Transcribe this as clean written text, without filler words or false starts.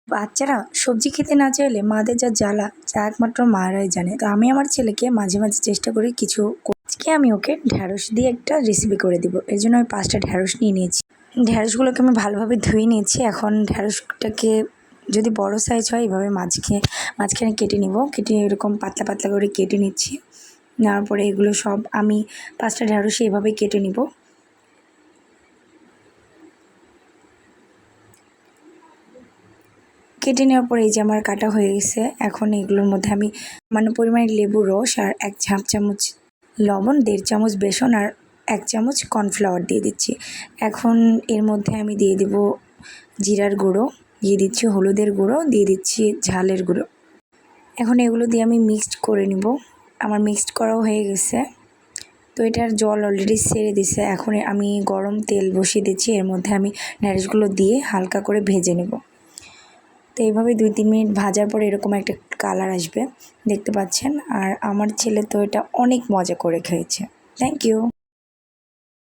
বাচ্চারা সবজি খেতে না চাইলে মাদের যা জ্বালা যা একমাত্র মায়েরাই জানে। তো আমি আমার ছেলেকে মাঝে মাঝে চেষ্টা করি কিছু। আজকে আমি ওকে ঢ্যাঁড়স দিয়ে একটা রেসিপি করে দিব। এর জন্য আমি 5টা ঢ্যাঁড়স নিয়ে নিয়েছি। ঢ্যাঁড়সগুলোকে আমি ভালোভাবে ধুয়ে নিয়েছি। এখন ঢ্যাঁড়সটাকে যদি বড় সাইজ হয় এভাবে মাঝখানে কেটে নিব। কেটে এরকম পাতলা পাতলা করে কেটে নিচ্ছি। নেওয়ার পরে এগুলো সব আমি 5টা ঢ্যাঁড়সই এভাবে কেটে নিব। কেটে নেওয়ার পরে এই যে আমার কাটা হয়ে গেছে। এখন এগুলোর মধ্যে আমি পরিমাণে লেবুর রস আর 1 চামচ লবণ, 1.5 চামচ বেসন আর 1 চামচ কর্নফ্লাওয়ার দিয়ে দিচ্ছি। এখন এর মধ্যে আমি দিয়ে দিব জিরার গুঁড়ো, দিয়ে দিচ্ছি হলুদের গুঁড়ো, দিয়ে দিচ্ছি ঝালের গুঁড়ো। এখন এগুলো দিয়ে আমি মিক্সড করে নিব। আমার মিক্সড করাও হয়ে গেছে। তো এটার জল অলরেডি ছেড়ে দিছে। এখন আমি গরম তেল বসিয়ে দিচ্ছি। এর মধ্যে আমি ঢ্যাঁড়সগুলো দিয়ে হালকা করে ভেজে নেব। তো এইভাবে 2-3 মিনিট ভাজার পরে এরকম একটা কালার আসবে, দেখতে পাচ্ছেন। আর আমার ছেলে তো এটা অনেক মজা করে খেয়েছে। Thank you.